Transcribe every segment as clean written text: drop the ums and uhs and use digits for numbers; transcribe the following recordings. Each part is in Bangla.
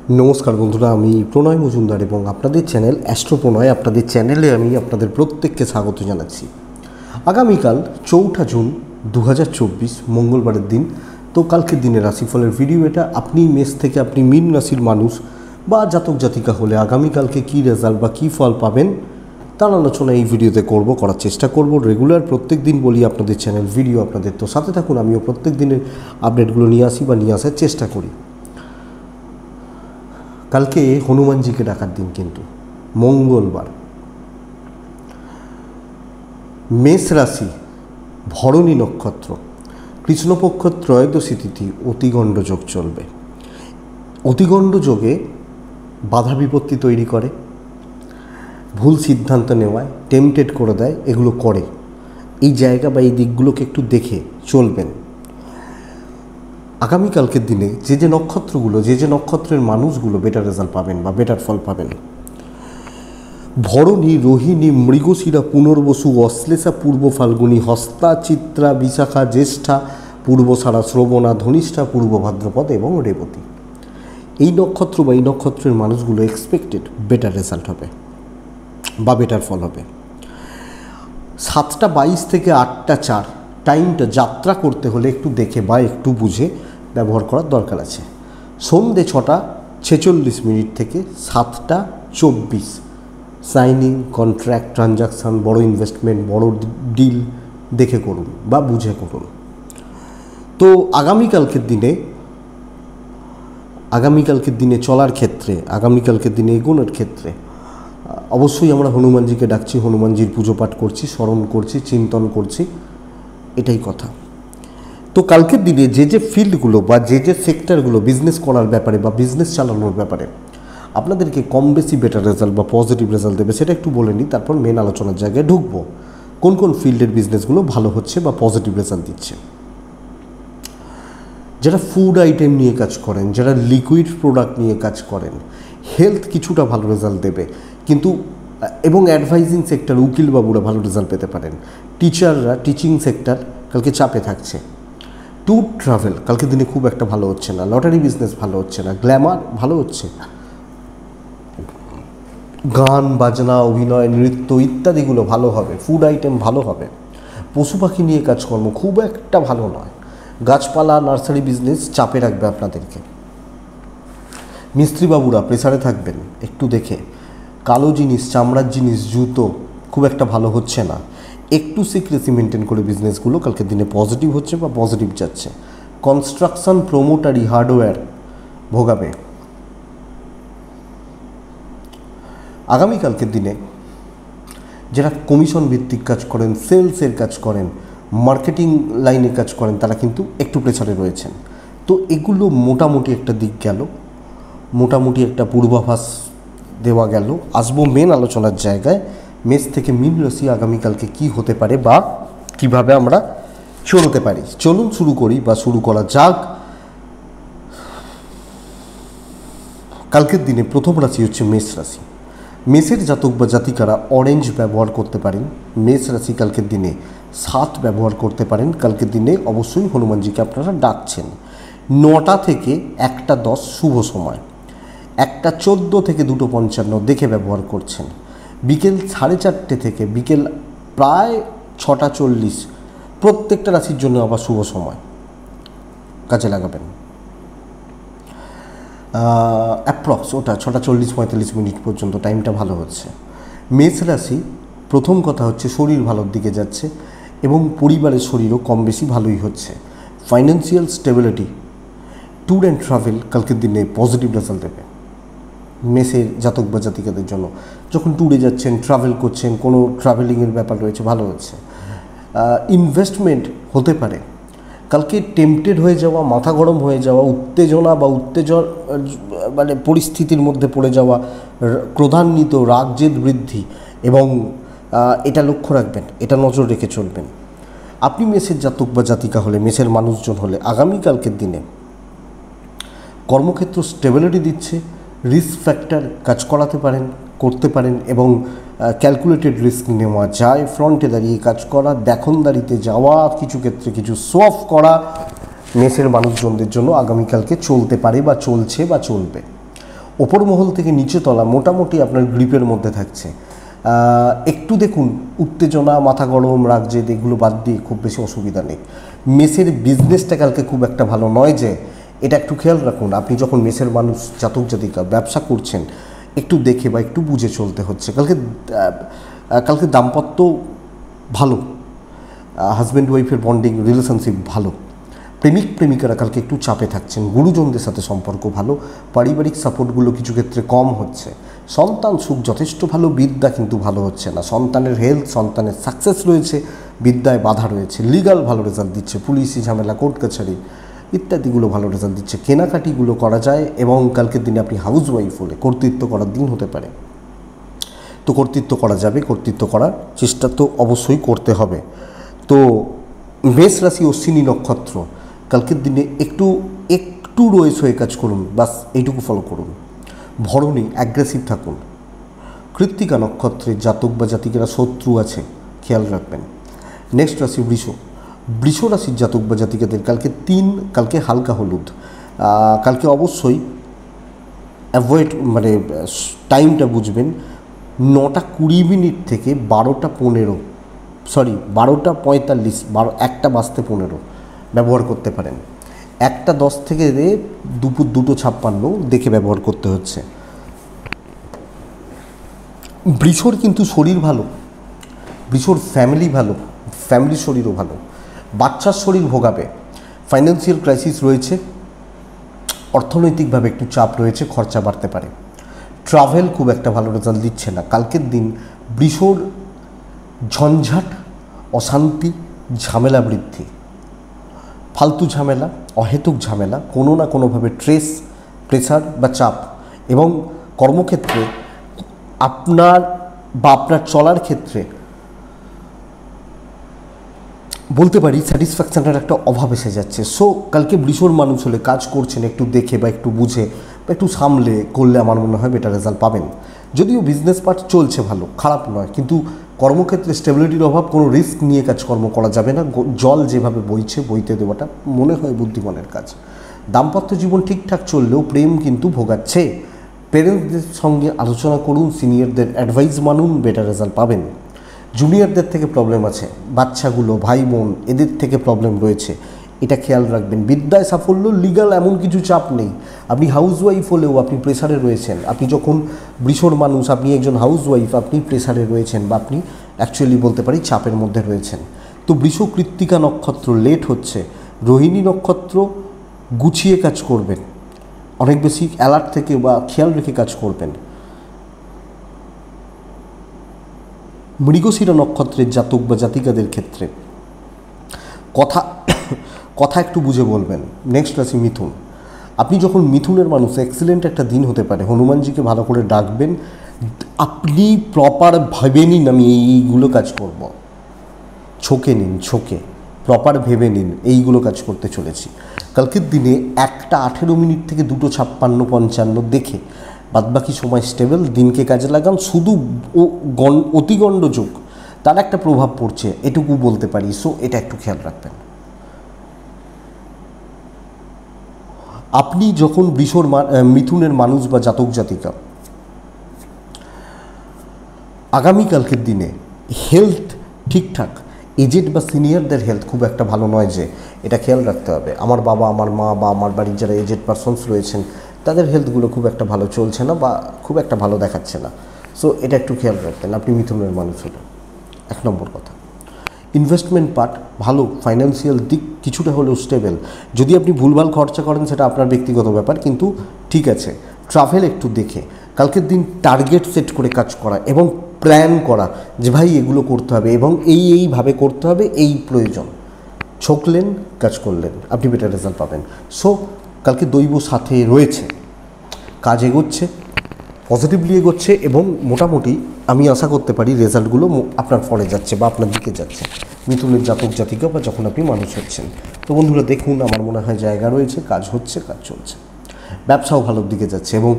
नमस्कार बंधुरा प्रणय मजुमदार और आपनादेर चैनल एस्ट्रो प्रणय आपनादेर चैनेले आपनादेर प्रत्येकके स्वागत जानाच्छि। आगामीकाल 4 जून 2024 मंगलबार दिन। तो कलके दिन राशिफलेर भिडियो एटा। अपनी मेष थेके अपनी मीन राशिर मानुष बा जातक जातिका होले आगामीकालके कि रेजाल्ट बा कि फल पाबेन तार आलोचना এই ভিডিওতে করব, করার চেষ্টা করব। রেগুলার প্রত্যেক দিন বলি আপনাদের চ্যানেল ভিডিও আপনাদের, তো সাথে থাকুন। আমিও প্রত্যেক দিনের আপডেটগুলো নিয়ে আসি বা নিয়ে আসার চেষ্টা করি। কালকে হনুমানজিকে ডাকার দিন, কিন্তু মঙ্গলবার। মেষ রাশি, ভরণী নক্ষত্র, কৃষ্ণপক্ষ ত্রয়োদশী তিথি, অতিগণ্ড যোগ চলবে। অতিগণ্ড যোগে বাধা বিপত্তি তৈরি করে, ভুল সিদ্ধান্ত নেওয়ায় টেম্পটেড করে দেয়, এগুলো করে। এই জায়গা বা এই দিকগুলোকে একটু দেখে চলবেন। আগামীকালকের দিনে যে নক্ষত্রগুলো, যে নক্ষত্রের মানুষগুলো বেটার রেজাল্ট পাবেন বা বেটার ফল পাবেন: ভরণী, রোহিণী, মৃগশিরা, পুনর্বসু, অশ্লেষা, পূর্ব ফাল্গুনী, হস্তা, চিত্রা, বিশাখা, জ্যেষ্ঠা, পূর্বসারা, শ্রবণা, ধনিষ্ঠা, পূর্ব ভাদ্রপদ এবং রেবতী। এই নক্ষত্র বা এই নক্ষত্রের মানুষগুলো এক্সপেক্টেড বেটার রেজাল্ট হবে বা বেটার ফল হবে। 7:22 থেকে 8:04 টাইমটা যাত্রা করতে হলে একটু দেখে বা একটু বুঝে ব্যবহার করার দরকার আছে। সন্ধ্যে 6:46 থেকে 7:24 সাইনিং, কন্ট্রাক্ট, ট্রানজাকশান, বড় ইনভেস্টমেন্ট, বড় ডিল দেখে করুন বা বুঝে করুন। তো আগামীকালকের দিনে চলার ক্ষেত্রে, আগামীকালকের দিনে এগোনোর ক্ষেত্রে অবশ্যই আমরা হনুমানজিকে ডাকছি, হনুমানজির পুজো পাঠ করছি, স্মরণ করছি, চিন্তন করছি, এটাই কথা। তো কালকের দিনে যে ফিল্ডগুলো বা যে সেক্টরগুলো বিজনেস করার ব্যাপারে বা বিজনেস চালানোর ব্যাপারে আপনাদেরকে কম বেশি বেটার রেজাল্ট বা পজিটিভ রেজাল্ট দেবে, সেটা একটু বলে নিই, তারপর মেন আলোচনার জায়গায় ঢুকবো। কোন কোন ফিল্ডের বিজনেসগুলো ভালো হচ্ছে বা পজিটিভ রেজাল্ট দিচ্ছে? যারা ফুড আইটেম নিয়ে কাজ করেন, যারা লিকুইড প্রোডাক্ট নিয়ে কাজ করেন, হেলথ কিছুটা ভালো রেজাল্ট দেবে, কিন্তু এবং অ্যাডভাইজিং সেক্টর, উকিল বাবুরা ভালো রেজাল্ট পেতে পারেন। টিচাররা, টিচিং সেক্টর কালকে চাপে থাকছে। ট্যুর ট্রাভেল কালকে দিনে খুব একটা ভালো হচ্ছে না। লটারি বিজনেস ভালো হচ্ছে না। গ্ল্যামার ভালো হচ্ছে, গান বাজনা, অভিনয়, নৃত্য ইত্যাদিগুলো ভালো হবে। ফুড আইটেম ভালো হবে। পশু পাখি নিয়ে কাজকর্ম খুব একটা ভালো নয়। গাছপালা, নার্সারি বিজনেস চাপে রাখবে আপনাদেরকে। মিস্ত্রিবাবুরা প্রেসারে থাকবেন, একটু দেখে। কালো জিনিস, চামড়ার জিনিস, জুতো খুব একটা ভালো হচ্ছে না। একটু সিক্রেসি মেনটেন করে বিজনেসগুলো কালকের দিনে পজিটিভ হচ্ছে বা পজিটিভ যাচ্ছে। কনস্ট্রাকশন, প্রোমোটারি, হার্ডওয়্যার ভোগাবে। আগামীকালকের দিনে যারা কমিশন ভিত্তিক কাজ করেন, সেলসের কাজ করেন, মার্কেটিং লাইনে কাজ করেন, তারা কিন্তু একটু প্রেসারে রয়েছেন। তো এগুলো মোটামুটি একটা দিক গেল, মোটামুটি একটা পূর্বাভাস দেওয়া গেল। আসবো মেন আলোচনার জায়গায়। মেষ থেকে মীন রাশি আগামীকালকে কি হতে পারে বা কিভাবে আমরা চলতে পারি, চলুন শুরু করি বা শুরু করা যাক। কালকের দিনে প্রথম রাশি হচ্ছে মেষ রাশি। মেষের জাতক বা জাতিকারা অরেঞ্জ ব্যবহার করতে পারেন। মেষ রাশি কালকের দিনে 7 ব্যবহার করতে পারেন। কালকের দিনে অবশ্যই হনুমানজিকে আপনারা ডাকছেন। 9টা থেকে 1:10 শুভ সময়। 1:14 থেকে 2:55 দেখে ব্যবহার করছেন। বিকেল 4:30 থেকে বিকেল প্রায় 6:40 প্রত্যেকটা রাশির জন্য আবার শুভ সময়, কাজে লাগাবেন। অ্যাপ্রক্স ওটা 6:40-45 পর্যন্ত টাইমটা ভালো হচ্ছে। মেষ রাশি, প্রথম কথা হচ্ছে শরীর ভালোর দিকে যাচ্ছে এবং পরিবারের শরীরও কম বেশি ভালোই হচ্ছে। Financial stability, tour and travel কালকের দিনে পজিটিভ রেজাল্ট দেবে মেষের জাতক বা জাতিকাদের জন্য। যখন ট্যুরে যাচ্ছেন, ট্রাভেল করছেন, কোনো ট্রাভেলিংয়ের ব্যাপার রয়েছে, ভালো হচ্ছে। ইনভেস্টমেন্ট হতে পারে। কালকে টেম্পটেড হয়ে যাওয়া, মাথা গরম হয়ে যাওয়া, উত্তেজনা বা মানে পরিস্থিতির মধ্যে পড়ে যাওয়া, ক্রোধান্বিত, রাগ জেদ বৃদ্ধি, এবং এটা লক্ষ্য রাখবেন, এটা নজর রেখে চলবেন। আপনি মেষের জাতক বা জাতিকা হলে, মেষের মানুষজন হলে আগামীকালকের দিনে কর্মক্ষেত্র স্টেবিলিটি দিচ্ছে। রিস্ক ফ্যাক্টর কাজ করতে পারেন এবং ক্যালকুলেটেড রিস্ক নেওয়া যায়। ফ্রন্টে দাঁড়িয়ে কাজ করা, দেখনদারিতে যাওয়া, কিছু ক্ষেত্রে কিছু শো অফ করা, মেষের মানুষজনদের জন্য আগামীকালকে চলতে পারে বা চলছে বা চলবে। ওপর মহল থেকে নিচে তলা মোটামুটি আপনার গ্রিপের মধ্যে থাকছে। একটু দেখুন উত্তেজনা, মাথা গরম, রাগ জেদ এগুলো বাদ দিয়ে খুব বেশি অসুবিধা নেই। মেসের বিজনেসটা কালকে খুব একটা ভালো নয়, যে এটা একটু খেয়াল রাখুন। আপনি যখন মেসের মানুষ জাতক জাতিকা ব্যবসা করছেন একটু দেখে বা একটু বুঝে চলতে হচ্ছে। কালকে দাম্পত্য ভালো, হাজব্যান্ড ওয়াইফের বন্ডিং রিলেশনশিপ ভালো। প্রেমিক প্রেমিকারা কালকে একটু চাপে থাকছেন, গুরুজনদের সাথে সম্পর্ক ভালো, পারিবারিক সাপোর্টগুলো কিছু ক্ষেত্রে কম হচ্ছে। সন্তান সুখ যথেষ্ট ভালো, বিদ্যা কিন্তু ভালো হচ্ছে না। সন্তানের হেলথ, সন্তানের সাকসেস রয়েছে, বিদ্যায় বাধা রয়েছে। লিগাল ভালো রেজাল্ট দিচ্ছে, পুলিশি ঝামেলা, কোর্ট কাছারি ইত্যাদিগুলো ভালো রেজাল্ট দিচ্ছে। কেনাকাটিগুলো করা যায়, এবং কালকের দিনে আপনি হাউস ওয়াইফ হলে কর্তৃত্ব করার দিন হতে পারে, তো কর্তৃত্ব করা যাবে। কর্তৃত্ব করার চেষ্টা তো অবশ্যই করতে হবে। তো মেষ রাশি অশ্বিনী নক্ষত্র কালকের দিনে একটু রয়েস হয়ে কাজ করুন, বাস এইটুকু ফলো করুন। ভরণী অ্যাগ্রেসিভ থাকুন। কৃত্তিকা নক্ষত্রের জাতক বা জাতিকেরা শত্রু আছে, খেয়াল রাখবেন। নেক্সট রাশি বৃষ। বৃষ রাশির জাতক বা জাতিকাদের কালকে হালকা হলুদ। কালকে অবশ্যই অ্যাভয়েড, মানে টাইমটা বুঝবেন, 9:20 থেকে 12:15, 12:45, 1:15 ব্যবহার করতে পারেন। 1:10 থেকে দুপুর 2:56 দেখে ব্যবহার করতে হচ্ছে। বৃষর কিন্তু শরীর ভালো, বৃষর ফ্যামিলি ভালো, ফ্যামিলির শরীরও ভালো। বাচ্চার শরীর ভোগাবে, ফাইন্যান্সিয়াল ক্রাইসিস রয়েছে, অর্থনৈতিকভাবে একটু চাপ রয়েছে, খরচা বাড়তে পারে। ট্রাভেল খুব একটা ভালো রেজাল্ট দিচ্ছে না। কালকের দিন বৃষর ঝঞ্ঝাট, অশান্তি, ঝামেলা বৃদ্ধি, ফালতু ঝামেলা, অহেতুক ঝামেলা, কোনো না কোনোভাবে ট্রেস, প্রেসার বা চাপ, এবং কর্মক্ষেত্রে আপনার চলার ক্ষেত্রে বলতে পারি স্যাটিসফ্যাকশানের একটা অভাব এসে যাচ্ছে। সো কালকে বৃষর মানুষ হলে কাজ করছেন একটু দেখে বা একটু বুঝে বা একটু সামলে করলে আমার মনে হয় বেটার রেজাল্ট পাবেন। যদিও বিজনেস পার্ট চলছে ভালো, খারাপ নয়, কিন্তু কর্মক্ষেত্রে স্টেবিলিটির অভাব, কোনো রিস্ক নিয়ে কাজকর্ম করা যাবে না। জল যেভাবে বইছে বইতে দেওয়াটা মনে হয় বুদ্ধিমানের কাজ। দাম্পত্য জীবন ঠিকঠাক চললেও প্রেম কিন্তু ভোগাচ্ছে। পেরেন্টসদের সঙ্গে আলোচনা করুন, সিনিয়রদের অ্যাডভাইস মানুন, বেটার রেজাল্ট পাবেন। জুনিয়রদের থেকে প্রবলেম আছে, বাচ্চাগুলো, ভাই বোন এদের থেকে প্রবলেম রয়েছে, এটা খেয়াল রাখবেন। বিদ্যায় সাফল্য, লিগাল এমন কিছু চাপ নেই। আপনি হাউসওয়াইফ হলেও আপনি প্রেসারে রয়েছেন। আপনি যখন বৃষর মানুষ, আপনি একজন হাউসওয়াইফ, আপনি প্রেসারে রয়েছেন, বা আপনি অ্যাকচুয়ালি বলতে পারি চাপের মধ্যে রয়েছেন। তো বৃষ কৃত্তিকা নক্ষত্র লেট হচ্ছে, রোহিণী নক্ষত্র গুছিয়ে কাজ করবেন, অনেক বেশি অ্যালার্ট থেকে বা খেয়াল রেখে কাজ করবেন। মৃগশিরা নক্ষত্রের জাতক বা জাতিকাদের ক্ষেত্রে কথা একটু বুঝে বলবেন। নেক্সট রাশি মিথুন। আপনি যখন মিথুনের মানুষ, এক্সিলেন্ট একটা দিন হতে পারে। হনুমানজিকে ভালো করে ডাকবেন, আপনি প্রপার ভেবে নিন আমি এইগুলো কাজ করব, প্রপার ভেবে নিন এইগুলো কাজ করতে চলেছি। কালকের দিনে 1:18 থেকে 2:56-55 দেখে বাদবাকি সময় স্টেবল, দিনকে কাজে লাগান। শুধু অতিগণ্ড যোগ তার একটা প্রভাব পড়ছে, এটুকু বলতে পারি। সো এটা একটু খেয়াল রাখবেন। আপনি যখন মিথুনের মানুষ বা জাতক জাতিকা, আগামীকালকের দিনে হেলথ ঠিকঠাক, এজেড বা সিনিয়রদের হেলথ খুব একটা ভালো নয়, যে এটা খেয়াল রাখতে হবে। আমার বাবা, আমার মা বা আমার বাড়ির যারা এজেড পারসনস রয়েছেন তাদের হেলথগুলো খুব একটা ভালো চলছে না বা খুব একটা ভালো দেখাচ্ছে না। সো এটা একটু খেয়াল রাখবেন আপনি মিথুনের মানুষ হলে। 1 নম্বর কথা। ইনভেস্টমেন্ট পার্ট ভালো, ফাইন্যান্সিয়াল দিক কিছুটা হলেও স্টেবল। যদি আপনি ভুলভাল খরচা করেন সেটা আপনার ব্যক্তিগত ব্যাপার, কিন্তু ঠিক আছে। ট্রাভেল একটু দেখে, কালকের দিন টার্গেট সেট করে কাজ করা এবং প্ল্যান করা যে ভাই এগুলো করতে হবে এবং এইভাবে করতে হবে, এই প্রয়োজন, ছকলেন, কাজ করলেন, আপনি বেটার রেজাল্ট পাবেন। সো কালকে দৈব সাথে রয়েছে, কাজ এগোচ্ছে, পজিটিভলি এগোচ্ছে, এবং মোটামুটি আমি আশা করতে পারি রেজাল্টগুলো আপনার ফলে যাচ্ছে বা আপনার দিকে যাচ্ছে, মিথুনের জাতক জাতিকা বা যখন আপনি মানুষ হচ্ছেন। তো বন্ধুরা দেখুন, আমার মনে হয় জায়গা রয়েছে, কাজ হচ্ছে, কাজ চলছে, ব্যবসাও ভালোর দিকে যাচ্ছে এবং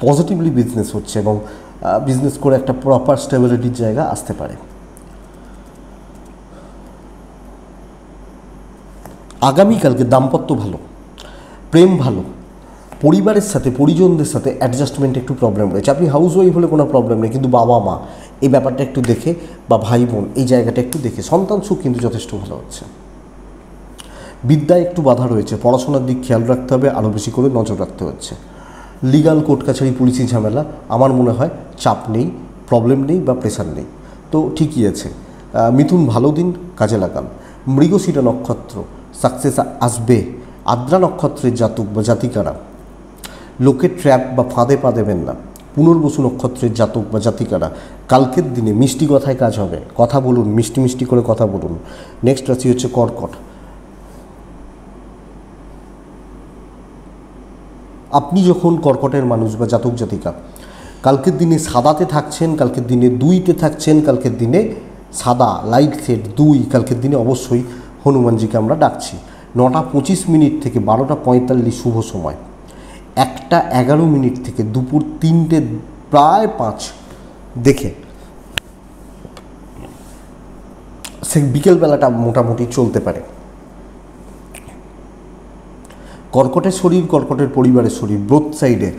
পজিটিভলি বিজনেস হচ্ছে, এবং বিজনেস করে একটা প্রপার স্টেবিলিটির জায়গা আসতে পারে। আগামীকালকে দাম্পত্য ভালো, প্রেম ভালো, পরিবারের সাথে পরিজনদের সাথে অ্যাডজাস্টমেন্ট একটু প্রবলেম রয়েছে। আপনি হাউস ওয়াইফ হলে কোনো প্রবলেম নেই, কিন্তু বাবা মা এই ব্যাপারটা একটু দেখে, বা ভাই বোন এই জায়গাটা একটু দেখে, সন্তান সুখ কিন্তু যথেষ্ট ভালো হচ্ছে। বিদ্যায় একটু বাধা রয়েছে, পড়াশোনার দিক খেয়াল রাখতে হবে, আরও বেশি করে নজর রাখতে হচ্ছে। লিগাল কোর্ট কাছারি পুলিশি ঝামেলা আমার মনে হয় চাপ নেই, প্রবলেম নেই বা প্রেশার নেই, তো ঠিকই আছে। মিথুন ভালো দিন, কাজে লাগান। মৃগশিরা নক্ষত্র, সাকসেস আসবে। আদ্রা নক্ষত্রের জাতক বা জাতিকারা লোকের ট্র্যাপ বা ফাঁদে পা দেবেন না। পুনর্বসু নক্ষত্রের জাতক বা জাতিকারা কালকের দিনে মিষ্টি কথায় কাজ হবে, কথা বলুন, মিষ্টি মিষ্টি করে কথা বলুন। নেক্সট রাশি হচ্ছে কর্কট। আপনি যখন কর্কটের মানুষ বা জাতক জাতিকা কালকের দিনে সাদাতে থাকছেন, কালকের দিনে দুইতে থাকছেন, কালকের দিনে সাদা লাইট সেট 2, কালকের দিনে অবশ্যই হনুমানজিকে আমরা ডাকছি। 9:25 থেকে 12:45 শুভ সময়, 1:11 থেকে দুপুর 3টে প্রায় 5 দেখে সে বিকেলবেলাটা মোটামুটি চলতে পারে। কর্কটের শরীর, কর্কটের পরিবারের শরীর, বোথ সাইডে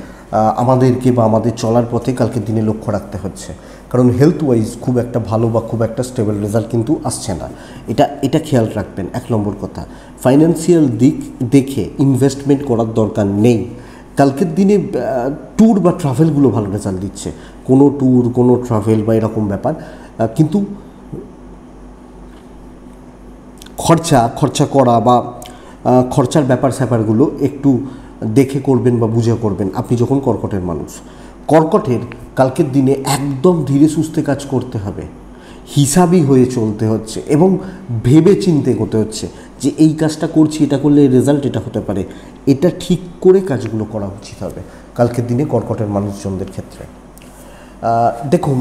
আমাদেরকে বা আমাদের চলার পথে কালকের দিনে লক্ষ্য রাখতে হচ্ছে, কারণ হেলথ ওয়াইজ খুব একটা ভালো বা খুব একটা স্টেবল রেজাল্ট কিন্তু আসছে না। এটা খেয়াল রাখবেন। 1 নম্বর কথা, ফাইন্যান্সিয়াল দিক দেখে ইনভেস্টমেন্ট করার দরকার নেই। কালকের দিনে ট্যুর বা ট্রাভেলগুলো ভালো রেজাল্ট দিচ্ছে, কোনো ট্যুর, কোনো ট্রাভেল বা এরকম ব্যাপার, কিন্তু খরচা করা বা খরচার ব্যাপারগুলো একটু দেখে করবেন বা বুঝে করবেন আপনি যখন কর্কটের মানুষ। কর্কটের কালকের দিনে একদম ধীরে সুস্থে কাজ করতে হবে, হিসাবই হয়ে চলতে হচ্ছে এবং ভেবে চিন্তে করতে হচ্ছে যে এই কাজটা করছি, এটা করলে রেজাল্ট এটা হতে পারে, এটা ঠিক করে কাজগুলো করা উচিত হবে কালকের দিনে কর্কটের মানুষজনদের ক্ষেত্রে। দেখুন,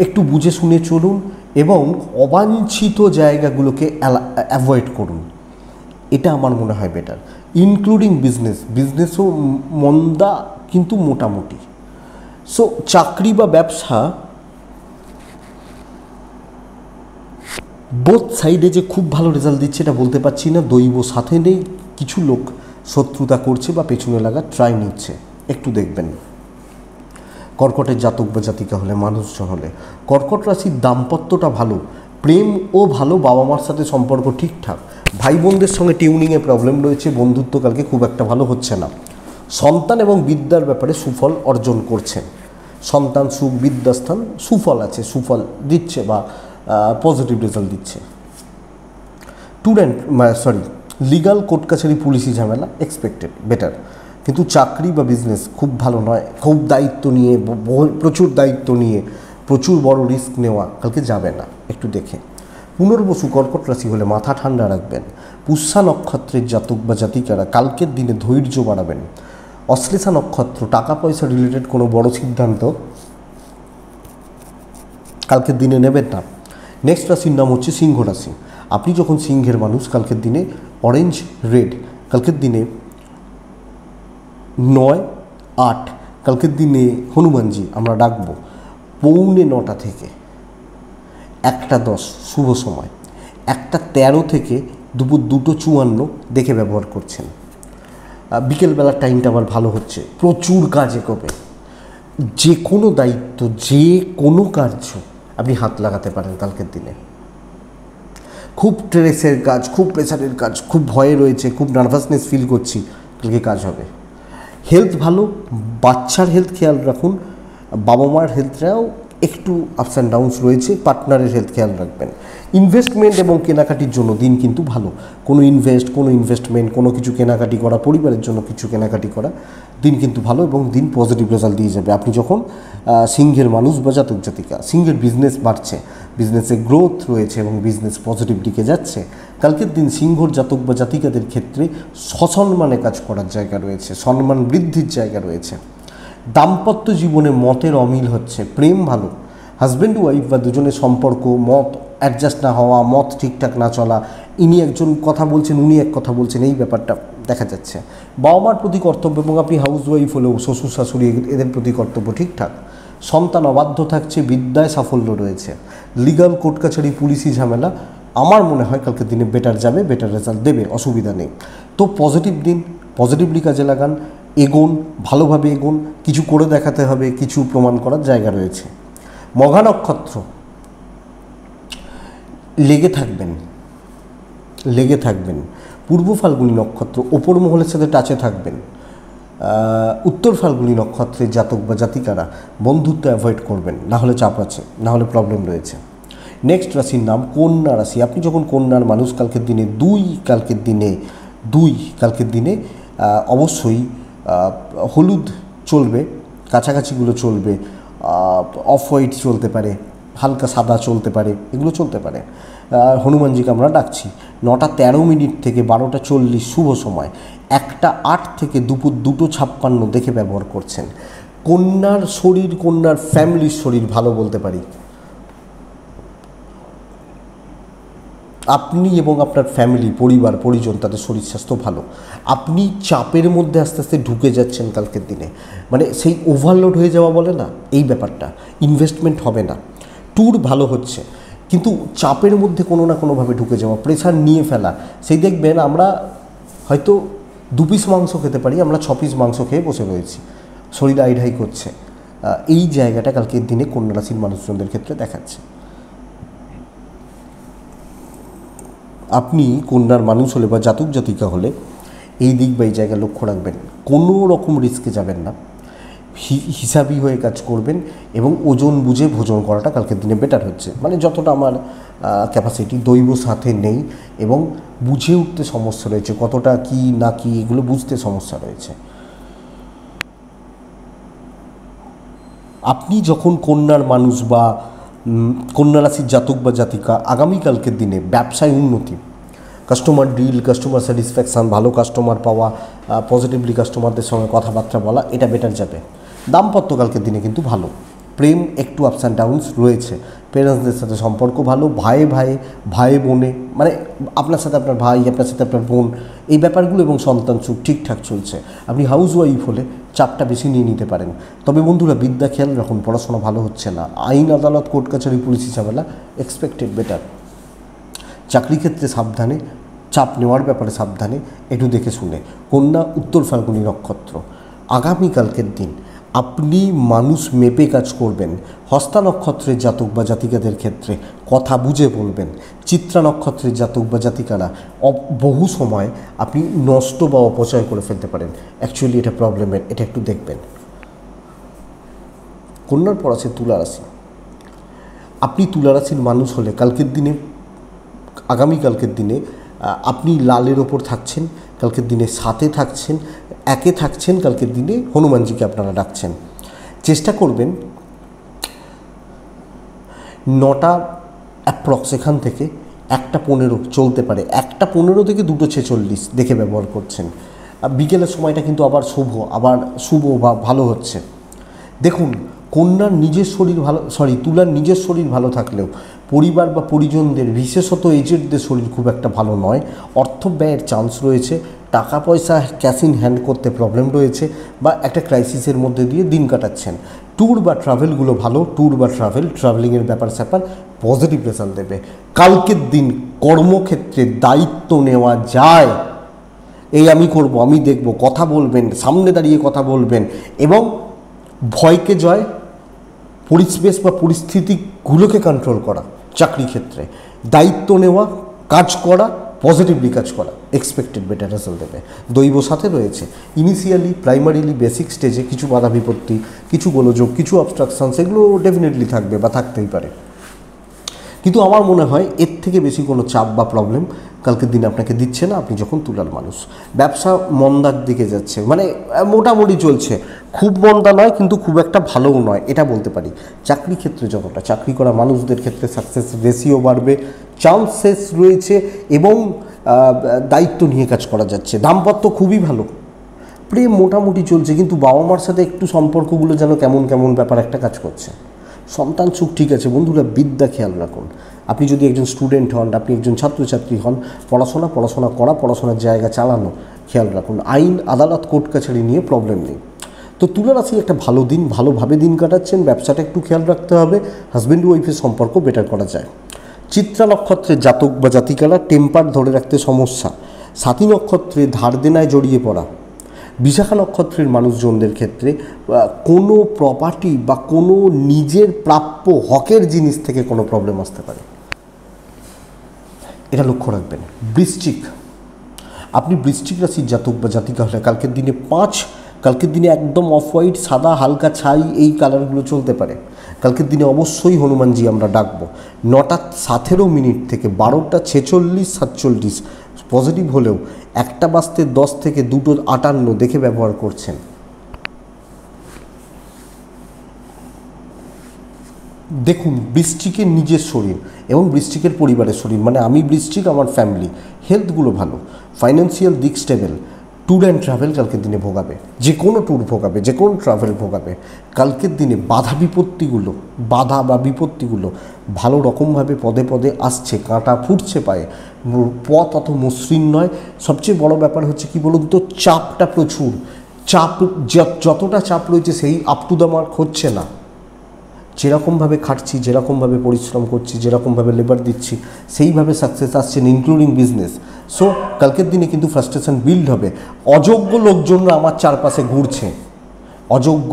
একটু বুঝে শুনে চলুন এবং অবাঞ্ছিত জায়গাগুলোকে অ্যাভয়েড করুন, এটা আমার মনে হয় বেটার। ইনক্লুডিং বিজনেসও মন্দা কিন্তু মোটামুটি। সো চাকরি বা ব্যবসা বোথ সাইডে যে খুব ভালো রেজাল্ট দিচ্ছে এটা বলতে পারছি না, দৈব সাথে নেই, কিছু লোক শত্রুতা করছে বা পেছনে লাগা ট্রাই নিচ্ছে, একটু দেখবেন। কর্কটের জাতক বা জাতিকা হলে, মানুষজন হলে, কর্কট রাশির দাম্পত্যটা ভালো, প্রেমও ভালো, বাবা মার সাথে সম্পর্ক ঠিকঠাক, ভাই বোনদের সঙ্গে টিউনিংয়ে প্রবলেম রয়েছে, বন্ধুত্ব কালকে খুব একটা ভালো হচ্ছে না। সন্তান এবং বিদ্যার ব্যাপারে সুফল অর্জন করছেন, সন্তান সুখ, বিদ্যাস্থান সুফল আছে, সুফল দিচ্ছে বা পজিটিভ রেজাল্ট দিচ্ছে। লিগাল কোর্ট কাছারি পুলিশি ঝামেলা এক্সপেক্টেড বেটার, কিন্তু চাকরি বা বিজনেস খুব ভালো নয়। খুব দায়িত্ব নিয়ে, প্রচুর দায়িত্ব নিয়ে প্রচুর বড় রিস্ক নেওয়া কালকে যাবে না, একটু দেখে। পুনর্বসু কর্কট রাশি হলে মাথা ঠান্ডা রাখবেন। পুষ্যা নক্ষত্রের জাতক বা জাতিকারা কালকের দিনে ধৈর্য বাড়াবেন। অশ্লেষা নক্ষত্র, টাকা পয়সা রিলেটেড কোনো বড় সিদ্ধান্ত কালকের দিনে নেবেন না। নেক্সট রাশির নাম হচ্ছে সিংহ রাশি। আপনি যখন সিংহের মানুষ, কালকের দিনে অরেঞ্জ রেড, কালকের দিনে 9-8, কালকের দিনে হনুমানজি আমরা ডাকবো 9:45 থেকে 1:10 শুভ সময়, 1:13 থেকে দুপুর 2:54 দেখে ব্যবহার করছেন। বিকেলবেলার টাইমটা আবার ভালো হচ্ছে, প্রচুর কাজ এগোবে, যে কোনো দায়িত্ব, যে কোনো কার্য আপনি হাত লাগাতে পারেন কালকের দিনে। খুব স্ট্রেসের কাজ, খুব প্রেশারের কাজ, খুব ভয়ে রয়েছে, খুব নার্ভাসনেস ফিল করছি, কালকে কাজ হবে। হেলথ ভালো, বাচ্চার হেলথ খেয়াল রাখুন, বাবা মার হেলথটাও একটু আপস অ্যান্ড ডাউনস রয়েছে, পার্টনারের হেলথ খেয়াল রাখবেন। ইনভেস্টমেন্ট এবং কেনাকাটির জন্য দিন কিন্তু ভালো, কোনো ইনভেস্টমেন্ট, কোনো কিছু কেনাকাটি করা, পরিবারের জন্য কিছু কেনাকাটি করা, দিন কিন্তু ভালো এবং দিন পজিটিভ রেজাল্ট দিয়ে যাবে। আপনি যখন সিংহের মানুষ বা জাতক জাতিকা, সিংহের বিজনেস বাড়ছে, বিজনেসে গ্রোথ রয়েছে এবং বিজনেস পজিটিভ দিকে যাচ্ছে, কালকের দিন সিংহর জাতক বা জাতিকাদের ক্ষেত্রে সসম্মানে কাজ করার জায়গা রয়েছে, সম্মান বৃদ্ধির জায়গা রয়েছে। দাম্পত্য জীবনে মতের অমিল হচ্ছে, প্রেম ভালো, হাজব্যান্ড ওয়াইফ বা দুজনের সম্পর্ক, মত অ্যাডজাস্ট না হওয়া, মত ঠিকঠাক না চলা, ইনি একজন কথা বলছেন, উনি এক কথা বলছেন, এই ব্যাপারটা দেখা যাচ্ছে। বাবা মার প্রতি কর্তব্য এবং আপনি হাউস ওয়াইফ হলেও শ্বশুর শাশুড়ি এদের প্রতি কর্তব্য ঠিকঠাক। সন্তান অবাধ্য থাকছে, বিদ্যায় সাফল্য রয়েছে। লিগাল কোর্ট কাছারি পুলিশি ঝামেলা আমার মনে হয় কালকের দিনে বেটার যাবে, বেটার রেজাল্ট দেবে, অসুবিধা নেই। তো পজিটিভ দিন, পজিটিভলি কাজে লাগান এগোন, ভালোভাবে এগোন, কিছু করে দেখাতে হবে, কিছু প্রমাণ করার জায়গা রয়েছে। মঘা নক্ষত্র, লেগে থাকবেন। পূর্ব ফাল্গুনী নক্ষত্র, ওপর মহলের সাথে টাচে থাকবেন। উত্তর ফাল্গুনী নক্ষত্রের জাতক বা জাতিকারা বন্ধুত্ব অ্যাভয়েড করবেন, না হলে চাপ আছে, না হলে প্রবলেম রয়েছে। নেক্সট রাশির নাম কন্যা রাশি। আপনি যখন কন্যার মানুষ, কালকের দিনে অবশ্যই হলুদ চলবে, কাছাকাছিগুলো চলবে, অফ হোয়াইট চলতে পারে, হালকা সাদা চলতে পারে, এগুলো চলতে পারে। হনুমানজিকে আমরা ডাকছি। 9টা 13 মিনিট থেকে 12টা 40 শুভ সময়, 1টা 8 থেকে দুপুর 2টো 56 দেখে ব্যবহার করছেন। কন্যার শরীর, কন্যার ফ্যামিলির শরীর ভালো বলতে পারি। আপনি এবং আপনার ফ্যামিলি, পরিবার পরিজন, তাদের শরীর স্বাস্থ্য ভালো। আপনি চাপের মধ্যে আস্তে আস্তে ঢুকে যাচ্ছেন কালকের দিনে, মানে সেই ওভারলোড হয়ে যাওয়া বলে না, এই ব্যাপারটা। ইনভেস্টমেন্ট হবে না, ট্যুর ভালো হচ্ছে, কিন্তু চাপের মধ্যে কোনো না কোনোভাবে ঢুকে যাওয়া, প্রেশার নিয়ে ফেলা। সেই দেখবেন আমরা হয়তো 2 পিস মাংস খেতে পারি, আমরা 6 পিস মাংস খেয়ে বসে রয়েছি, শরীর আইঢাই করছে। এই জায়গাটা কালকের দিনে কন্যা রাশির মানুষজনদের ক্ষেত্রে দেখাচ্ছে। আপনি কন্যার মানুষ হলে বা জাতক জাতিকা হলে এই দিক বা এই জায়গায় লক্ষ্য রাখবেন, কোনো রকম রিস্কে যাবেন না, হিসাবি হয়ে কাজ করবেন এবং ওজন বুঝে ভোজন করাটা কালকের দিনে বেটার হচ্ছে। মানে যতটা আমার ক্যাপাসিটি, দৈব সাথে নেই এবং বুঝে উঠতে সমস্যা রয়েছে, কতটা কি না কি এগুলো বুঝতে সমস্যা রয়েছে। আপনি যখন কন্যার মানুষ বা কন্যা রাশির জাতক বা জাতিকা, আগামীকালকের দিনে ব্যবসায় উন্নতি, কাস্টমার ডিল, কাস্টমার স্যাটিসফ্যাকশান, ভালো কাস্টমার পাওয়া, পজিটিভলি কাস্টমারদের সঙ্গে কথাবার্তা বলা, এটা বেটার যাবে। দাম্পত্য কালকের দিনে কিন্তু ভালো, প্রেম একটু আপস অ্যান্ড ডাউনস রয়েছে, পেরেন্টসদের সাথে সম্পর্ক ভালো, ভাই বোনে, মানে আপনার সাথে আপনার ভাই, আপনার সাথে আপনার বোন, এই ব্যাপারগুলো এবং সন্তান সুখ ঠিকঠাক চলছে। আপনি হাউস ওয়াইফ হলে চাপটা বেশি নিয়ে নিতে পারেন। তবে বন্ধুরা, বিদ্যা খেয়াল রাখুন, পড়াশোনা ভালো হচ্ছে না, আইন আদালত কোর্ট কাছারি পুলিশ ঝামেলা এক্সপেক্টেড বেটার। চাকরি ক্ষেত্রে সাবধানে, চাপ নেওয়ার ব্যাপারে সাবধানে, একটু দেখে শুনে। কন্যা উত্তর ফাল্গুনী নক্ষত্র, আগামীকালকের দিন আপনি মানুষ মেপে কাজ করবেন। হস্তা নক্ষত্রের জাতক বা জাতিকাদের ক্ষেত্রে কথা বুঝে বলবেন। চিত্রা নক্ষত্রের জাতক বা জাতিকারা বহু সময় আপনি নষ্ট বা অপচয় করে ফেলতে পারেন, অ্যাকচুয়ালি এটা প্রবলেমের, এটা একটু দেখবেন। কন্যার পর আছে তুলা রাশি। আপনি তুলা রাশির মানুষ হলে কালকের দিনে, আগামীকালকের দিনে আপনি লালের ওপর থাকছেন, কালকের দিনে 7-এ থাকছেন, 1-এ থাকছেন, কালকের দিনে হনুমানজিকে আপনারা ডাকছেন। চেষ্টা করবেন 9টা অ্যাপ্রক্স এখান থেকে 1টা 15 চলতে পারে, 1টা 15 থেকে 2টো 46 দেখে ব্যবহার করছেন। বিকেলের সময়টা কিন্তু আবার শুভ বা ভালো হচ্ছে। দেখুন, কন্যার নিজের শরীর ভালো, তুলার নিজের শরীর ভালো থাকলেও পরিবার বা পরিজনদের, বিশেষত এজেডদের শরীর খুব একটা ভালো নয়। অর্থ ব্যয়ের চান্স রয়েছে, টাকা পয়সা ক্যাশ ইন হ্যান্ড করতে প্রবলেম রয়েছে, বা একটা ক্রাইসিসের মধ্যে দিয়ে দিন কাটাচ্ছেন। ট্যুর বা ট্রাভেলগুলো ভালো, ট্রাভেলিংয়ের ব্যাপার স্যাপার পজিটিভ রেজাল্ট দেবে। কালকের দিন কর্মক্ষেত্রে দায়িত্ব নেওয়া যায়, এই আমি করব, আমি দেখব, কথা বলবেন, সামনে দাঁড়িয়ে কথা বলবেন এবং ভয়কে জয়, পরিবেশ বা পরিস্থিতিগুলোকে কন্ট্রোল করা, চাকরি ক্ষেত্রে দায়িত্ব নেওয়া, কাজ করা, পজিটিভলি কাজ করা, এক্সপেক্টেড বেটার রেজাল্ট দেবে। দৈব সাথে রয়েছে। ইনিশিয়ালি, প্রাইমারিলি, বেসিক স্টেজে কিছু বাধা বিপত্তি, কিছু গোলযোগ, কিছু অবস্ট্রাকশনস, এগুলো ডেফিনেটলি থাকবে বা থাকতেই পারে, কিন্তু আমার মনে হয় এর থেকে বেশি কোনো চাপ বা প্রবলেম কালকের দিনে আপনাকে দিচ্ছে না, আপনি যখন তুলার মানুষ। ব্যবসা মন্দার দিকে যাচ্ছে, মানে মোটামুটি চলছে, খুব মন্দা নয় কিন্তু খুব একটা ভালোও নয়, এটা বলতে পারি। চাকরি ক্ষেত্রে যতটা, চাকরি করা মানুষদের ক্ষেত্রে সাকসেস রেশিও বাড়বে, চান্সেস রয়েছে এবং দায়িত্ব নিয়ে কাজ করা যাচ্ছে। দাম্পত্য খুবই ভালো, প্রেম মোটামুটি চলছে, কিন্তু বাবা মার সাথে একটু সম্পর্কগুলো যেন কেমন কেমন ব্যাপার একটা কাজ করছে। সন্তান সুখ ঠিক আছে। বন্ধুরা, বিদ্যা খেয়াল রাখুন। আপনি যদি একজন স্টুডেন্ট হন, আপনি একজন ছাত্রছাত্রী হন, পড়াশোনা করা, পড়াশোনার জায়গা চালানো খেয়াল রাখুন। আইন আদালত কোর্ট কাছারি নিয়ে প্রবলেম নেই। তো তুলা রাশি একটা ভালো দিন, ভালোভাবে দিন কাটাচ্ছেন। ব্যবসাটা একটু খেয়াল রাখতে হবে, হাজব্যান্ড ওয়াইফের সম্পর্ক বেটার করা যায়। চিত্রা নক্ষত্রের জাতক বা জাতিকারা টেম্পার ধরে রাখতে সমস্যা। সাথী নক্ষত্রে ধার দেনায় জড়িয়ে পড়া, বিশাখা নক্ষত্রের মানুষজনদের ক্ষেত্রে কোনো প্রপার্টি বা কোনো নিজের প্রাপ্য হকের জিনিস থেকে কোনো প্রবলেম আসতে পারে, এটা লক্ষ্য রাখবেন। বৃশ্চিক, আপনি বৃশ্চিক রাশির জাতক বা জাতিকা হলে কালকের দিনে 5, কালকের দিনে একদম অফ হোয়াইট, সাদা, হালকা ছাই, এই কালারগুলো চলতে পারে। কালকের দিনে অবশ্যই হনুমানজি আমরা ডাকবো। 9টা 17 থেকে 12টা 46, 47 পজিটিভ হলেও 1টা বাজতে 10 থেকে 2টো 58 দেখে ব্যবহার করছেন। দেখুন, বৃশ্চিকের নিজের শরীর এবং বৃশ্চিকের পরিবারের শরীর, মানে আমি বৃশ্চিক, আমার ফ্যামিলি হেলথগুলো ভালো, ফাইন্যান্সিয়াল দিক স্টেবল, ট্যুর অ্যান্ড ট্রাভেল কালকের দিনে ভোগাবে, যে কোনো ট্যুর ভোগাবে, যে কোনো ট্রাভেল ভোগাবে। কালকের দিনে বাধা বা বিপত্তিগুলো ভালো রকমভাবে পদে পদে আসছে, কাঁটা ফুটছে পায়ে, পথ অত মসৃণ নয়। সবচেয়ে বড় ব্যাপার হচ্ছে কি বলুন তো, চাপটা প্রচুর, চাপ যতটা চাপ রয়েছে সেই আপ টু দ্য মার্ক হচ্ছে না। যেরকমভাবে খাটছি, যেরকমভাবে পরিশ্রম করছি, যেরকমভাবে লেবার দিচ্ছি, সেইভাবে সাকসেস আসছেন, ইনক্লুডিং বিজনেস। সো কালকের দিনে কিন্তু ফ্রাস্ট্রেশন বিল্ড হবে। অযোগ্য লোকজনরা আমার চারপাশে ঘুরছে, অযোগ্য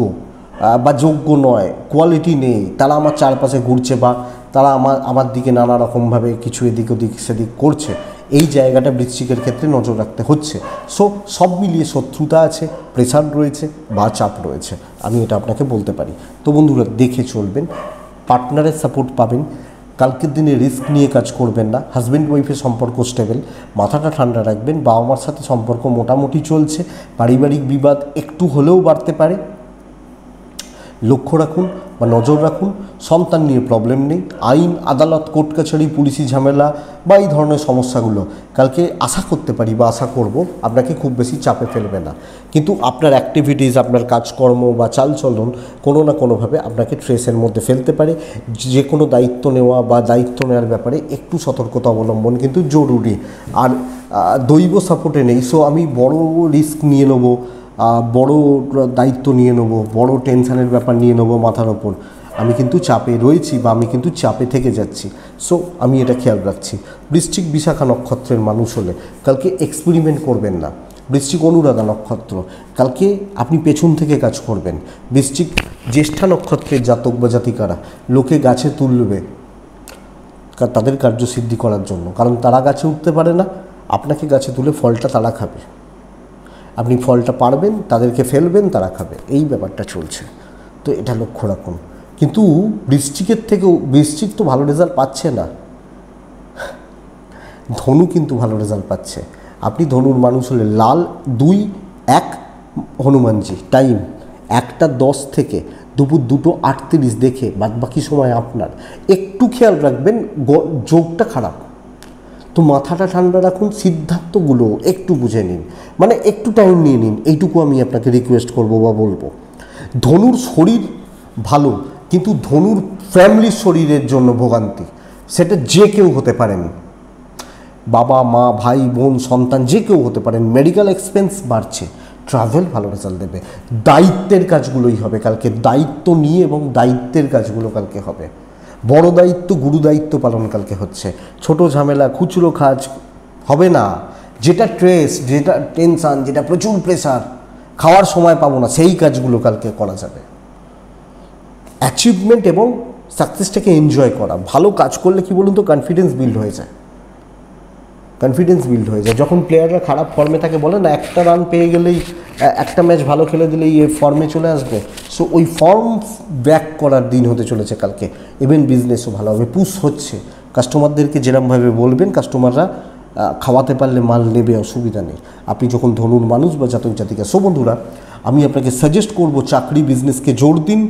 বা যোগ্য নয়, কোয়ালিটি নেই, তারা আমার চারপাশে ঘুরছে বা তারা আমার দিকে নানা রকমভাবে কিছু এদিক ওদিক সেদিক করছে। এই জায়গাটা বৃশ্চিকের ক্ষেত্রে নজর রাখতে হচ্ছে। সো সব মিলিয়ে শত্রুতা আছে, প্রেশার রয়েছে বা চাপ রয়েছে, আমি এটা আপনাকে বলতে পারি। তো বন্ধুরা, দেখে চলবেন, পার্টনারের সাপোর্ট পাবেন। কালকের দিনে রিস্ক নিয়ে কাজ করবেন না। হাজব্যান্ড ওয়াইফের সম্পর্ক স্টেবল, মাথাটা ঠান্ডা রাখবেন। বাবা মার সাথে সম্পর্ক মোটামুটি চলছে, পারিবারিক বিবাদ একটু হলেও বাড়তে পারে, লক্ষ্য রাখুন বা নজর রাখুন। সন্তান নিয়ে প্রবলেম নেই। আইন, আদালত, কোর্ট কাছারি, পুলিশি ঝামেলা বা এই ধরনের সমস্যাগুলো কালকে আশা করতে পারি বা আশা করব আপনাকে খুব বেশি চাপে ফেলবে না। কিন্তু আপনার অ্যাক্টিভিটিস, আপনার কাজকর্ম বা চালচলন কোনো না কোনোভাবে আপনাকে ট্রেসের মধ্যে ফেলতে পারে। যে কোনো দায়িত্ব নেওয়া বা দায়িত্ব নেওয়ার ব্যাপারে একটু সতর্কতা অবলম্বন কিন্তু জরুরি। আর দৈব সাপোর্টে নেই, সো আমি বড় রিস্ক নিয়ে নেবো, বড় দায়িত্ব নিয়ে নেব, বড় টেনশানের ব্যাপার নিয়ে নেব মাথার ওপর, আমি কিন্তু চাপে রয়েছি বা আমি কিন্তু চাপে থেকে যাচ্ছি। সো আমি এটা খেয়াল রাখছি। বৃশ্চিক বিশাখা নক্ষত্রের মানুষ হলে কালকে এক্সপেরিমেন্ট করবেন না। বৃশ্চিক অনুরাধা নক্ষত্র, কালকে আপনি পেছন থেকে কাজ করবেন। বৃশ্চিক জ্যেষ্ঠা নক্ষত্রের জাতক বা জাতিকারা লোকে গাছে তুলবে তাদের কার্যসিদ্ধি করার জন্য, কারণ তারা গাছে উঠতে পারে না, আপনাকে গাছে তুলে ফলটা তারা খাবে। আপনি ফলটা পারবেন, তাদেরকে ফেলবেন, তারা খাবে, এই ব্যাপারটা চলছে। তো এটা লক্ষ্য রাখুন। কিন্তু বৃশ্চিকের থেকেও, বৃশ্চিক তো ভালো রেজাল্ট পাচ্ছে না, ধনু কিন্তু ভালো রেজাল্ট পাচ্ছে। আপনি ধনুর মানুষ হলে লাল 2-1 হনুমানজি, টাইম 1টা 10 থেকে দুপুর 2টো 38 দেখে বাদবাকি সময় আপনার। একটু খেয়াল রাখবেন, যোগটা খারাপ, তো মাথাটা ঠান্ডা রাখুন, সিদ্ধান্তগুলো একটু বুঝে নিন, মানে একটু টাইম নিয়ে নিন, এইটুকু আমি আপনাকে রিকোয়েস্ট করব বা বলবো। ধনুর শরীর ভালো, কিন্তু ধনুর ফ্যামিলির শরীরের জন্য ভোগান্তি, সেটা যে কেউ হতে পারেন, বাবা মা ভাই বোন সন্তান যে কেউ হতে পারেন। মেডিকেল এক্সপেন্স বাড়ছে, ট্রাভেল ভালো রেজাল্ট দেবে। দায়িত্বের কাজগুলোই হবে কালকে, দায়িত্ব নিয়ে এবং দায়িত্বের কাজগুলো কালকে হবে। বড় দায়িত্ব, গুরু দায়িত্ব পালন কালকে হচ্ছে। ছোট ঝামেলা, খুচরো কাজ হবে না। যেটা স্ট্রেস, যেটা টেনশান, যেটা প্রচুর প্রেশার, খাওয়ার সময় পাবো না, সেই কাজগুলো কালকে করা যাবে। অ্যাচিভমেন্ট এবং সাকসেসটাকে এনজয় করা, ভালো কাজ করলে কি বলুন তো, কনফিডেন্স বিল্ড হয়ে যায়। যখন প্লেয়াররা খারাপ ফর্মে থাকে, বলে না একটা রান পেয়ে গেলেই, একটা ম্যাচ ভালো খেলে দিলেই এ ফর্মে চলে আসবে। সো ওই ফর্ম ব্যাক করার দিন হতে চলেছে কালকে। ইভেন বিজনেসও ভালো হবে, পুশ হচ্ছে। কাস্টমারদেরকে যেরকমভাবে বলবেন, কাস্টমাররা খাওয়াতে পারলে মাল নেবে, অসুবিধা নেই। আপনি যখন ধনুর মানুষ বা জাতক জাতিকা। সো বন্ধুরা, আমি আপনাকে সাজেস্ট করব চাকরি বিজনেসকে জোর দিন।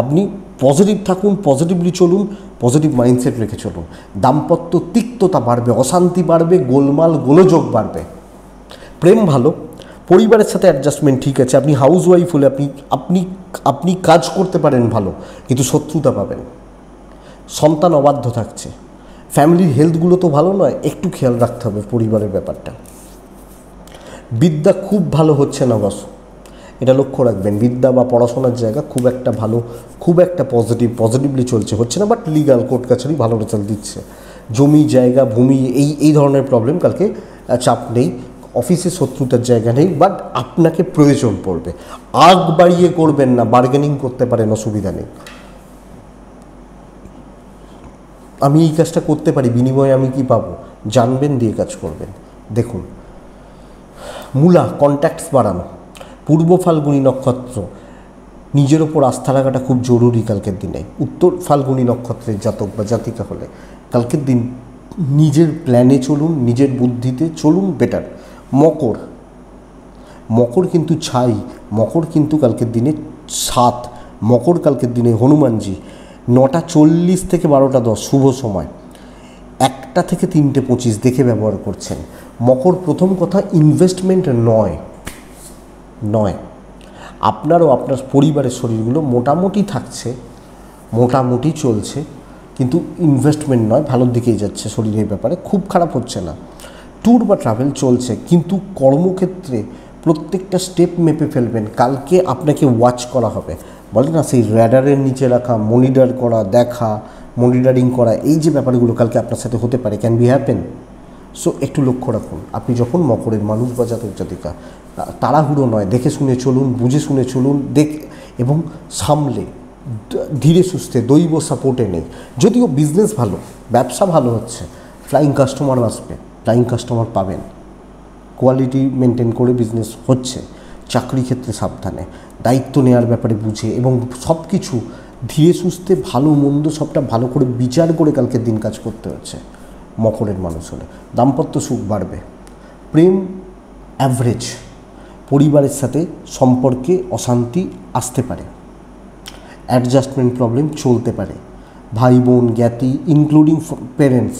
আপনি পজিটিভ থাকুন, পজিটিভলি চলুন, পজিটিভ মাইন্ডসেট রেখে চলুন। দাম্পত্য তিক্ততা বাড়বে, অশান্তি বাড়বে, গোলমাল গোলযোগ বাড়বে। প্রেম ভালো, পরিবারের সাথে অ্যাডজাস্টমেন্ট ঠিক আছে। আপনি হাউস ওয়াইফ হলে আপনি কাজ করতে পারেন ভালো, কিন্তু শত্রুতা পাবেন। সন্তান অবাধ্য থাকছে। ফ্যামিলির হেলথগুলো তো ভালো নয়, একটু খেয়াল রাখতে হবে পরিবারের ব্যাপারটা। বিদ্যা খুব ভালো হচ্ছে না বস, এটা লক্ষ্য রাখবেন। বিদ্যা বা পড়াশোনার জায়গা খুব একটা ভালো, খুব একটা পজিটিভলি চলছে হচ্ছে না, বাট লিগাল কোর্ট কাছারি ভালো রেজাল্ট দিচ্ছে। জমি জায়গা ভূমি এই ধরনের প্রবলেম কালকে চাপ নেই। অফিসে শত্রুতার জায়গা নেই, বাট আপনাকে প্রয়োজন পড়বে। আগ বাড়িয়ে করবেন না, বার্গেনিং করতে পারেন, অসুবিধা নেই। আমি এই কাজটা করতে পারি, বিনিময়ে আমি কি পাবো জানবেন, দিয়ে কাজ করবেন। দেখুন, মূলা কন্ট্যাক্টস বাড়ানো, পূর্ব ফাল্গুনী নক্ষত্র, নিজের ওপর আস্থা রাখাটা খুব জরুরি কালকের দিনে। উত্তর ফাল্গুনী নক্ষত্রের জাতক বা জাতিকা হলে কালকের দিন নিজের প্ল্যানে চলুন, নিজের বুদ্ধিতে চলুন, বেটার। মকর, মকর কিন্তু ছাই, মকর কিন্তু কালকের দিনে 7, মকর কালকের দিনে হনুমানজি 9:40 থেকে 12:10 শুভ সময়, 1টা থেকে 3:25 দেখে ব্যবহার করছেন। মকর, প্রথম কথা ইনভেস্টমেন্ট নয়। আপনারও আপনার পরিবারের শরীরগুলো মোটামুটি থাকছে, মোটামুটি চলছে, কিন্তু ইনভেস্টমেন্ট নয়, ভালোর দিকেই যাচ্ছে শরীরের ব্যাপারে, খুব খারাপ হচ্ছে না। ট্যুর বা ট্রাভেল চলছে, কিন্তু কর্মক্ষেত্রে প্রত্যেকটা স্টেপ মেপে ফেলবেন। কালকে আপনাকে ওয়াচ করা হবে, বলে না সেই র্যাডারের নিচে রাখা, মনিটর করা, দেখা, মনিটরিং করা, এই যে ব্যাপারগুলো কালকে আপনার সাথে হতে পারে, ক্যান বি হ্যাপেন। সো একটু লক্ষ্য রাখুন। আপনি যখন মকরের মানুষ বা জাতক জাতিকা, তাড়াহুড়ো নয়, দেখে শুনে চলুন, বুঝে শুনে চলুন, এবং সামলে, ধীরে সুস্থে, দৈব সাপোর্টে নেই। যদিও বিজনেস ভালো, ব্যবসা ভালো হচ্ছে, ফ্লাইং কাস্টমার আসবে, ফ্লাইং কাস্টমার পাবেন, কোয়ালিটি মেনটেন করে বিজনেস হচ্ছে। চাকরি ক্ষেত্রে সাবধানে, দায়িত্ব নেওয়ার ব্যাপারে বুঝে, এবং সব কিছু ধীরে সুস্থে, ভালো মন্দ সবটা ভালো করে বিচার করে কালকের দিন কাজ করতে হচ্ছে মকরের মানুষ হলে। দাম্পত্য সুখ বাড়বে, প্রেম অ্যাভারেজ, পরিবারের সাথে সম্পর্কে অশান্তি আসতে পারে, অ্যাডজাস্টমেন্ট প্রবলেম চলতে পারে, ভাই বোন জ্ঞাতি ইনক্লুডিং প্যারেন্টস,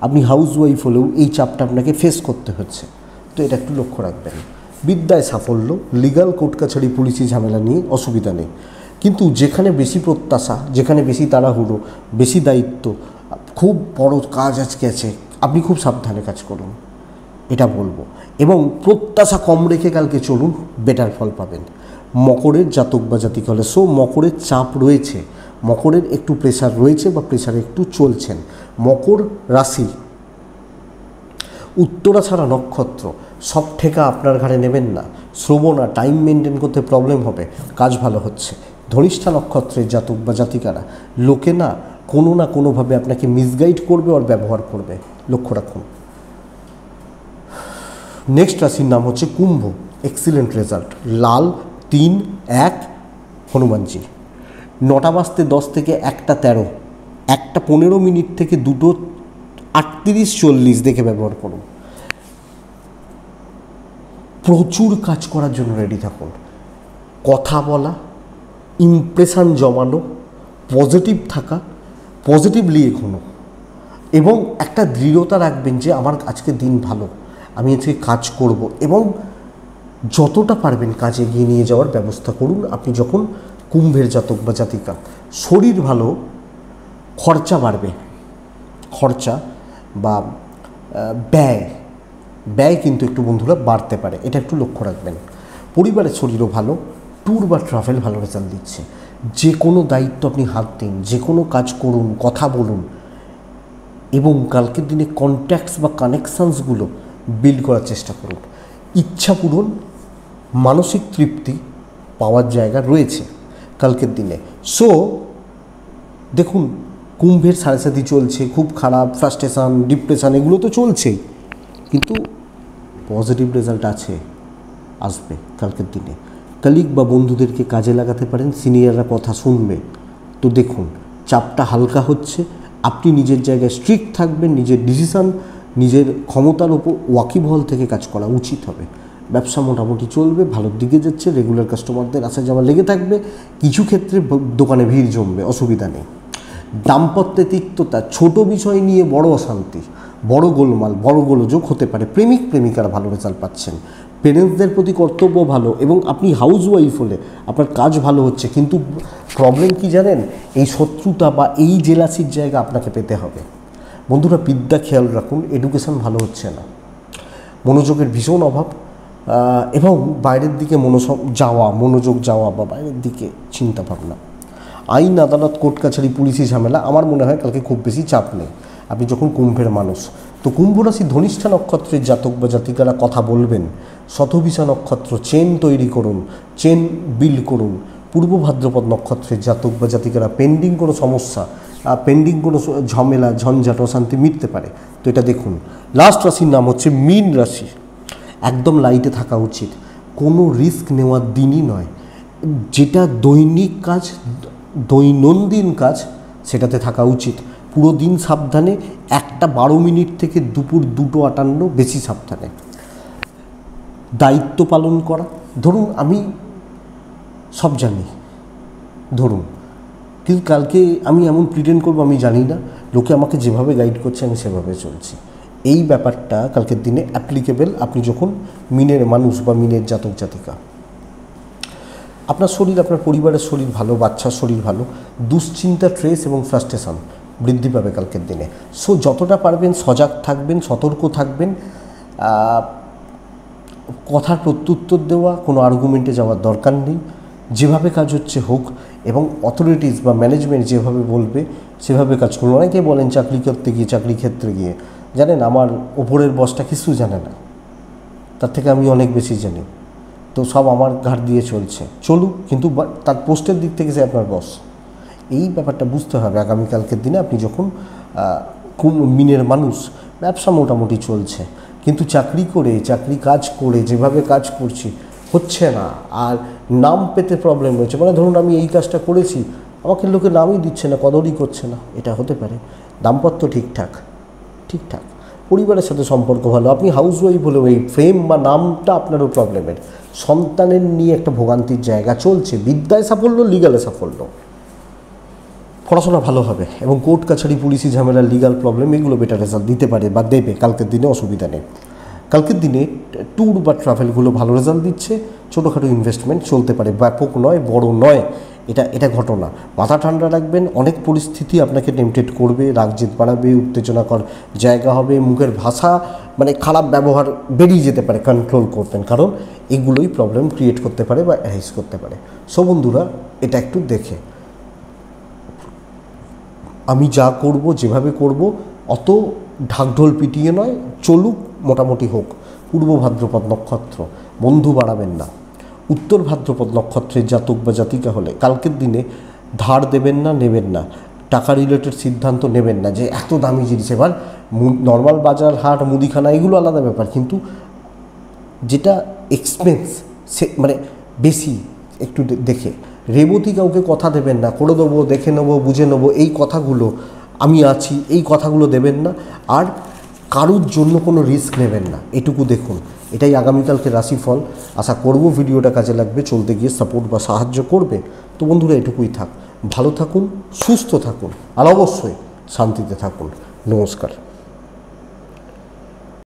আপনি হাউসওয়াইফ হলেও এই চাপটা আপনাকে ফেস করতে হচ্ছে, তো এটা একটু লক্ষ্য রাখবেন। বিদ্যায় সাফল্য, লিগাল কোর্ট কাছারি পুলিশি ঝামেলা নিয়ে অসুবিধা নেই, কিন্তু যেখানে বেশি প্রত্যাশা, যেখানে বেশি তাড়াহুড়ো, বেশি দায়িত্ব, খুব বড় কাজ আজকে আছে, আপনি খুব সাবধানে কাজ করুন, এটা বলবো। এবং প্রত্যাশা কম রেখে কালকে চলুন, বেটার ফল পাবেন। মকরের জাতক বা জাতিকা হলে, সো মকরের চাপ রয়েছে, মকরের একটু প্রেশার রয়েছে বা প্রেশারে একটু চলছেন। মকর রাশি, উত্তরা ছাড়া নক্ষত্র, সব ঠেকা আপনার ঘাড়ে নেবেন না। শ্রবণা, টাইম মেনটেন করতে প্রবলেম হবে, কাজ ভালো হচ্ছে। ধনিষ্ঠা নক্ষত্রের জাতক বা জাতিকারা, লোকে না কোনোভাবে আপনাকে মিসগাইড করবে আর ব্যবহার করবে, লক্ষ্য রাখুন। নেক্সট রাশির নাম হচ্ছে কুম্ভ। এক্সিলেন্ট রেজাল্ট, লাল 3-1 হনুমানজি, 9:10 থেকে 1:13, 1:15 থেকে 2:38-40 দেখে ব্যবহার করুন। প্রচুর কাজ করার জন্য রেডি থাকুন, কথা বলা, ইমপ্রেশন জমানো, পজিটিভ থাকা, পজিটিভলি এগোনো, এবং একটা দৃঢ়তা রাখবেন যে আমার আজকে দিন ভালো, আমি আজকে কাজ করব, এবং যতটা পারবেন কাজে এগিয়ে নিয়ে যাওয়ার ব্যবস্থা করুন। আপনি যখন কুম্ভের জাতক বা জাতিকা, শরীর ভালো, খরচা বাড়বে, খরচা বা ব্যয় কিন্তু একটু বন্ধুরা বাড়তে পারে, এটা একটু লক্ষ্য রাখবেন। পরিবারের শরীরও ভালো, ট্যুর বা ট্রাভেল ভালো রেজাল্ট দিচ্ছে। যে কোনো দায়িত্ব আপনি হাত দিন, যে কোনো কাজ করুন, কথা বলুন, এবং কালকের দিনে কন্ট্যাক্টস বা কানেকশানসগুলো বিল্ড করার চেষ্টা করুন। ইচ্ছা পূরণ, মানসিক তৃপ্তি পাওয়ার জায়গা রয়েছে কালকের দিনে। সো দেখুন, কুম্ভের সাড়ে চলছে, খুব খারাপ, ফ্রাস্ট্রেশন, ডিপ্রেশন, এগুলো তো চলছেই, কিন্তু পজিটিভ রেজাল্ট আসবে কালকের দিনে। কলিগ বা বন্ধুদেরকে কাজে লাগাতে পারেন, সিনিয়ররা কথা শুনবে। তো দেখুন, চাপটা হালকা হচ্ছে, আপনি নিজের জায়গায় স্ট্রিক্ট থাকবেন, নিজের ডিসিশান, নিজের ক্ষমতার ওপর ওয়াকিবহল থেকে কাজ করা উচিত হবে। ব্যবসা মোটামুটি চলবে, ভালোর দিকে যাচ্ছে, রেগুলার কাস্টমারদের আসা যাওয়া লেগে থাকবে, কিছু ক্ষেত্রে দোকানে ভিড় জমবে, অসুবিধা নেই। দাম্পত্যে তিক্ততা, ছোট বিষয় নিয়ে বড় অশান্তি, বড় গোলমাল, বড় গোলযোগ হতে পারে। প্রেমিক প্রেমিকারা ভালো রেজাল্ট পাচ্ছেন, পেরেন্টসদের প্রতি কর্তব্য ভালো, এবং আপনি হাউসওয়াইফ হলে আপনার কাজ ভালো হচ্ছে। কিন্তু প্রবলেম কি জানেন, এই শত্রুতা বা এই জেলাসির জায়গা আপনাকে পেতে হবে। বন্ধুরা, বিদ্যা খেয়াল রাখুন, এডুকেশন ভালো হচ্ছে না, মনোযোগের ভীষণ অভাব, এবং বাইরের দিকে মনোযোগ যাওয়া বা বাইরের দিকে চিন্তা ভাবনা। আইন আদালত কোর্ট কাছারি পুলিশি ঝামেলা, আমার মনে হয় কালকে খুব বেশি চাপ নেই। আপনি যখন কুম্ভের মানুষ, তো কুম্ভ রাশি ধনিষ্ঠা নক্ষত্রের জাতক বা জাতিকারা কথা বলবেন। শতভিষা নক্ষত্র চেন তৈরি করুন, চেন বিল্ড করুন। পূর্ব ভাদ্রপদ নক্ষত্রের জাতক বা জাতিকারা পেন্ডিং কোনো সমস্যা, পেন্ডিং কোনো ঝামেলা, ঝঞ্ঝাট, অশান্তি মিটতে পারে। তো এটা দেখুন। লাস্ট রাশির নাম হচ্ছে মীন রাশি। একদম লাইটে থাকা উচিত, কোনো রিস্ক নেওয়ার দিনই নয়। যেটা দৈনিক কাজ, দৈনন্দিন কাজ, সেটাতে থাকা উচিত। পুরো দিন সাবধানে, 1:12 থেকে দুপুর 2:58 বেশি সাবধানে। দায়িত্ব পালন করা, ধরুন আমি সব জানি, ধরুন কিন্তু কালকে আমি এমন প্রিটেন্ড করবো আমি জানি না, লোকে আমাকে যেভাবে গাইড করছে আমি সেভাবে চলছি। এই ব্যাপারটা কালকের দিনে অ্যাপ্লিকেবল আপনি যখন মিনের মানুষ বা মিনের জাতক জাতিকা। আপনার শরীর, আপনার পরিবারের শরীর ভালো, বাচ্চার শরীর ভালো, দুশ্চিন্তা, স্ট্রেস এবং ফ্রাস্ট্রেশন বৃদ্ধি পাবে কালকের দিনে। সো যতটা পারবেন সজাগ থাকবেন, সতর্ক থাকবেন। কথার প্রত্যুত্তর দেওয়া, কোনো আর্গুমেন্টে যাওয়ার দরকার নেই। যেভাবে কাজ হচ্ছে হোক, এবং অথরিটিস বা ম্যানেজমেন্ট যেভাবে বলবে সেভাবে কাজ করুন। অনেকে বলেন চাকরি করতে গিয়ে, চাকরি ক্ষেত্রে গিয়ে, জানেন আমার ওপরের বসটা কিছু জানে না, তার থেকে আমি অনেক বেশি জানি, তো সব আমার ঘাট দিয়ে চলছে, চলুক, কিন্তু তার পোস্টের দিক থেকে সে আপনার বস। এই ব্যাপারটা বুঝতে হবে আগামীকালকের দিনে। আপনি যখন মিনের মানুষ, ব্যবসা মোটামুটি চলছে, কিন্তু চাকরি করে, চাকরি কাজ করে যেভাবে কাজ করছি হচ্ছে না, আর নাম পেতে প্রবলেম রয়েছে। মানে ধরুন আমি এই কাজটা করেছি, আমাকে লোকে নামই দিচ্ছে না, কদরই করছে না, এটা হতে পারে। দাম্পত্য ঠিকঠাক, ঠিকঠাক। পরিবারের সাথে সম্পর্ক ভালো। আপনি হাউসওয়াইফ হলেও এই ফেম বা নামটা আপনারও প্রবলেমের। সন্তানের নিয়ে একটা ভোগান্তির জায়গা চলছে। বিদ্যায় সাফল্য, লিগালে সাফল্য। পড়াশোনা ভালো হবে, এবং কোর্ট কাছারি, পুলিশি ঝামেলা, লিগাল প্রবলেম, এগুলো বেটার রেজাল্ট দিতে পারে বা দেবে কালকের দিনে, অসুবিধা নেই। কালকের দিনে ট্যুর বা ট্রাভেলগুলো ভালো রেজাল্ট দিচ্ছে। ছোটোখাটো ইনভেস্টমেন্ট চলতে পারে, ব্যাপক নয়, বড় নয়, এটা ঘটনা। মাথা ঠান্ডা রাখবেন। অনেক পরিস্থিতি আপনাকে টেম্পটেড করবে, রাগ জেদ বাড়াবে, উত্তেজনাকর জায়গা হবে, মুখের ভাষা, মানে খারাপ ব্যবহার বেরিয়ে যেতে পারে, কন্ট্রোল করবেন, কারণ এগুলোই প্রবলেম ক্রিয়েট করতে পারে বা অ্যারাইজ করতে পারে। সো বন্ধুরা, এটা একটু দেখে আমি যা করব, যেভাবে করব, অত ঢাকঢোল পিটিয়ে নয়, চলুক, মোটামুটি হোক। পূর্ব ভাদ্রপদ নক্ষত্র, বন্ধু বাড়াবেন না। উত্তর ভাদ্রপদ নক্ষত্রের জাতক বা জাতিকা হলে কালকের দিনে ধার দেবেন না, নেবেন না। টাকা রিলেটেড সিদ্ধান্ত নেবেন না যে এত দামি জিনিস। এবার নর্মাল বাজার, হাট, মুদিখানা এগুলো আলাদা ব্যাপার, কিন্তু যেটা এক্সপেন্স, সে মানে বেশি, একটু দেখে। রেবতী কাউকে কথা দেবেন না, করে দেবো, দেখে নেবো, বুঝে নেবো, এই কথাগুলো, আমি আছি, এই কথাগুলো দেবেন না। আর কারোর জন্য কোনো রিস্ক নেবেন না, এটুকু দেখুন। এটাই আগামীকালকে রাশিফল। আশা করব ভিডিওটা কাজে লাগবে, চলতে গিয়ে সাপোর্ট বা সাহায্য করবে। তো বন্ধুরা, এটুকুই থাক। ভালো থাকুন, সুস্থ থাকুন, আর অবশ্যই শান্তিতে থাকুন। নমস্কার।